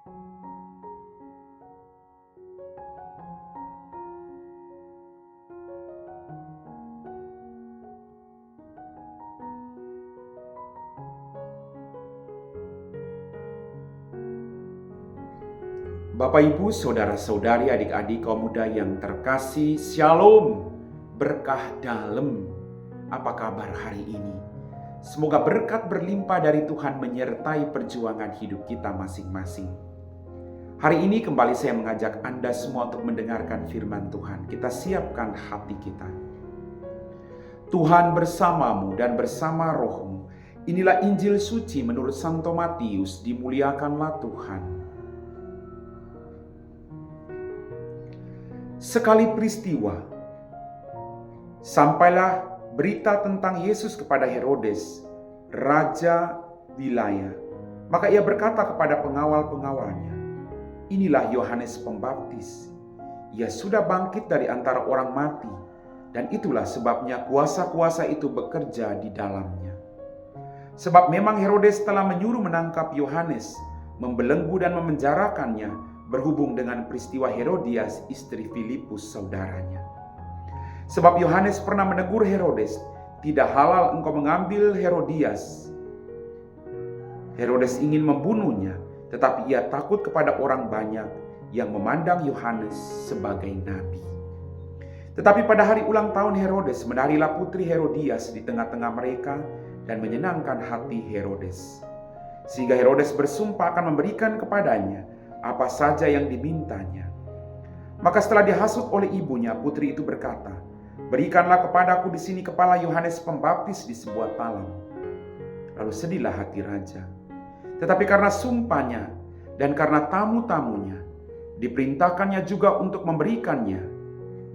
Bapak, Ibu, saudara-saudari, adik-adik kaum muda yang terkasih, Shalom, berkah dalam. Apa kabar hari ini? Semoga berkat berlimpah dari Tuhan menyertai perjuangan hidup kita masing-masing. Hari ini kembali saya mengajak Anda semua untuk mendengarkan firman Tuhan. Kita siapkan hati kita. Tuhan bersamamu dan bersama rohmu. Inilah Injil suci menurut Santo Matius. Dimuliakanlah Tuhan. Sekali peristiwa, sampailah berita tentang Yesus kepada Herodes, raja wilayah. Maka ia berkata kepada pengawal-pengawalnya, "Inilah Yohanes Pembaptis. Ia sudah bangkit dari antara orang mati, dan itulah sebabnya kuasa-kuasa itu bekerja di dalamnya." Sebab memang Herodes telah menyuruh menangkap Yohanes, membelenggu dan memenjarakannya, berhubung dengan peristiwa Herodias, istri Filipus saudaranya. Sebab Yohanes pernah menegur Herodes, "Tidak halal engkau mengambil Herodias." Herodes ingin membunuhnya, tetapi ia takut kepada orang banyak yang memandang Yohanes sebagai nabi. Tetapi pada hari ulang tahun Herodes, menarilah putri Herodias di tengah-tengah mereka dan menyenangkan hati Herodes. Sehingga Herodes bersumpah akan memberikan kepadanya apa saja yang dimintanya. Maka setelah dihasut oleh ibunya, putri itu berkata, "Berikanlah kepadaku di sini kepala Yohanes Pembaptis di sebuah talam." Lalu sedihlah hati raja. Tetapi karena sumpahnya dan karena tamu-tamunya, diperintahkannya juga untuk memberikannya.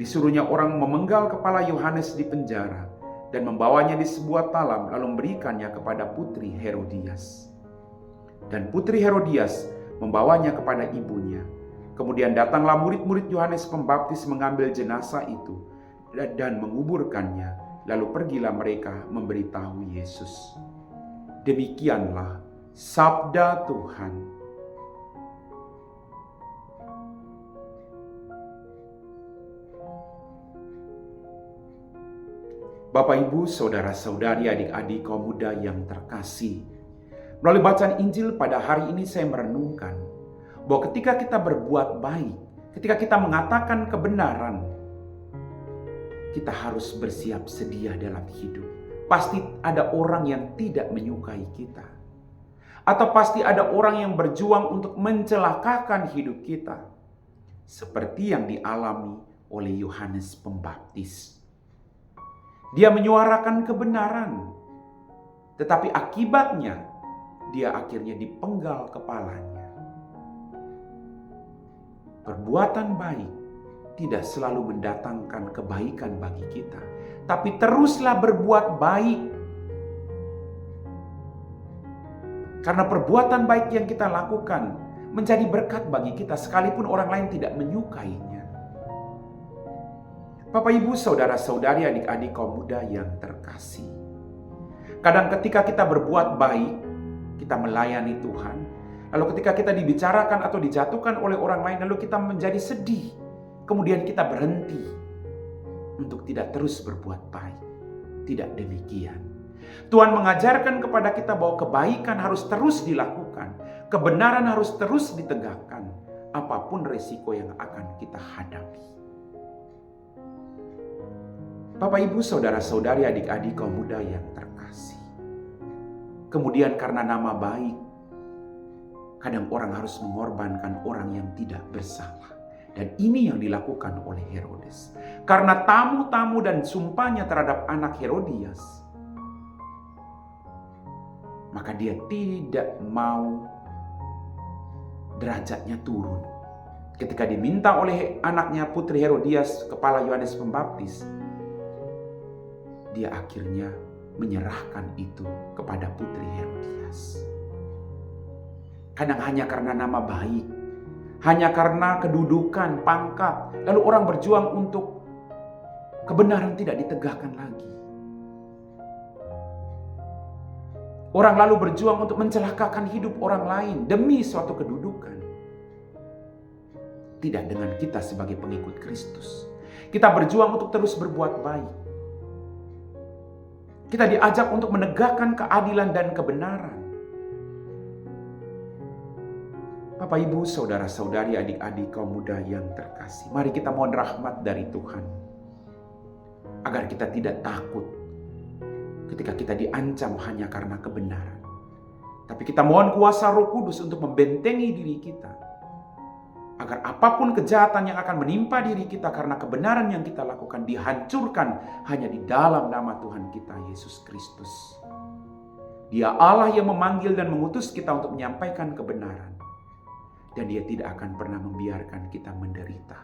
Disuruhnya orang memenggal kepala Yohanes di penjara dan membawanya di sebuah talam, lalu memberikannya kepada putri Herodias. Dan putri Herodias membawanya kepada ibunya. Kemudian datanglah murid-murid Yohanes Pembaptis mengambil jenazah itu dan menguburkannya. Lalu pergilah mereka memberitahu Yesus. Demikianlah sabda Tuhan. Bapak, Ibu, saudara-saudari, adik-adik kaum muda yang terkasih, melalui bacaan Injil pada hari ini saya merenungkan bahwa ketika kita berbuat baik, ketika kita mengatakan kebenaran, kita harus bersiap sedia dalam hidup. Pasti ada orang yang tidak menyukai kita, atau pasti ada orang yang berjuang untuk mencelakakan hidup kita, seperti yang dialami oleh Yohanes Pembaptis. Dia menyuarakan kebenaran, tetapi akibatnya dia akhirnya dipenggal kepalanya. Perbuatan baik tidak selalu mendatangkan kebaikan bagi kita, tapi teruslah berbuat baik. Karena perbuatan baik yang kita lakukan menjadi berkat bagi kita sekalipun orang lain tidak menyukainya. Bapak, Ibu, saudara-saudari, adik-adik kaum muda yang terkasih. Kadang ketika kita berbuat baik, kita melayani Tuhan, lalu ketika kita dibicarakan atau dijatuhkan oleh orang lain, lalu kita menjadi sedih, kemudian kita berhenti untuk tidak terus berbuat baik. Tidak demikian. Tuhan mengajarkan kepada kita bahwa kebaikan harus terus dilakukan, kebenaran harus terus ditegakkan, apapun resiko yang akan kita hadapi. Bapak, Ibu, saudara-saudari, adik-adik kaum muda yang terkasih. Kemudian karena nama baik, kadang orang harus mengorbankan orang yang tidak bersalah. Dan ini yang dilakukan oleh Herodes. Karena tamu-tamu dan sumpahnya terhadap anak Herodias, maka dia tidak mau derajatnya turun. Ketika diminta oleh anaknya putri Herodias kepala Yohanes Pembaptis, dia akhirnya menyerahkan itu kepada putri Herodias. Kadang hanya karena nama baik, hanya karena kedudukan, pangkat, lalu orang berjuang untuk kebenaran tidak ditegakkan lagi. Orang lalu berjuang untuk mencelakakan hidup orang lain demi suatu kedudukan. tidak dengan kita sebagai pengikut Kristus. Kita berjuang untuk terus berbuat baik. Kita diajak untuk menegakkan keadilan dan kebenaran. Bapak, Ibu, saudara-saudari, adik-adik kaum muda yang terkasih, mari kita mohon rahmat dari Tuhan, agar kita tidak takut ketika kita diancam hanya karena kebenaran. Tapi kita mohon kuasa Roh Kudus untuk membentengi diri kita, agar apapun kejahatan yang akan menimpa diri kita karena kebenaran yang kita lakukan dihancurkan hanya di dalam nama Tuhan kita Yesus Kristus. Dia Allah yang memanggil dan mengutus kita untuk menyampaikan kebenaran. Dan Dia tidak akan pernah membiarkan kita menderita.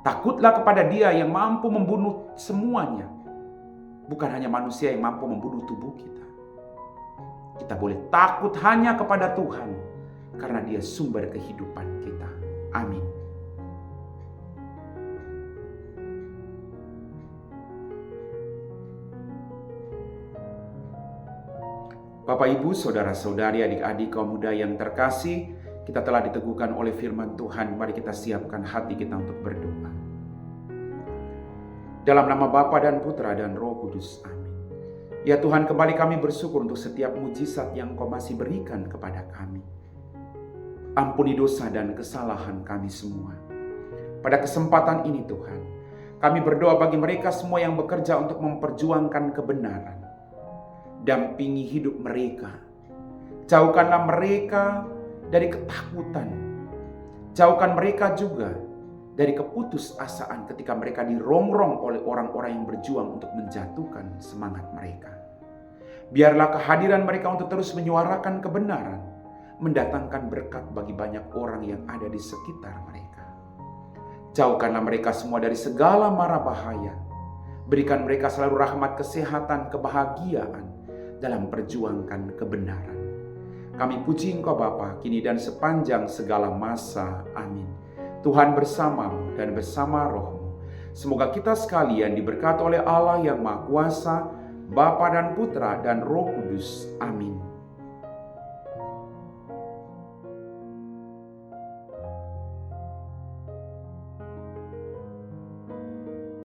Takutlah kepada Dia yang mampu membunuh semuanya. Bukan hanya manusia yang mampu membunuh tubuh kita. Kita boleh takut hanya kepada Tuhan, karena Dia sumber kehidupan kita. Amin. Bapak, Ibu, saudara-saudari, adik-adik kaum muda yang terkasih, kita telah diteguhkan oleh firman Tuhan. Mari kita siapkan hati kita untuk berdoa. Dalam nama Bapa dan Putra dan Roh Kudus. Amin. Ya Tuhan, kembali kami bersyukur untuk setiap mujizat yang Kau masih berikan kepada kami. Ampuni dosa dan kesalahan kami semua. Pada kesempatan ini Tuhan, kami berdoa bagi mereka semua yang bekerja untuk memperjuangkan kebenaran. Dampingi hidup mereka. Jauhkanlah mereka dari ketakutan. Jauhkan mereka juga dari keputusasaan ketika mereka dirongrong oleh orang-orang yang berjuang untuk menjatuhkan semangat mereka. Biarlah kehadiran mereka untuk terus menyuarakan kebenaran, mendatangkan berkat bagi banyak orang yang ada di sekitar mereka. Jauhkanlah mereka semua dari segala mara bahaya. Berikan mereka selalu rahmat kesehatan, kebahagiaan dalam perjuangkan kebenaran. Kami puji Engkau Bapa, kini dan sepanjang segala masa. Amin. Tuhan bersamamu dan bersama rohmu. Semoga kita sekalian diberkati oleh Allah yang Maha Kuasa, Bapa dan Putra dan Roh Kudus. Amin.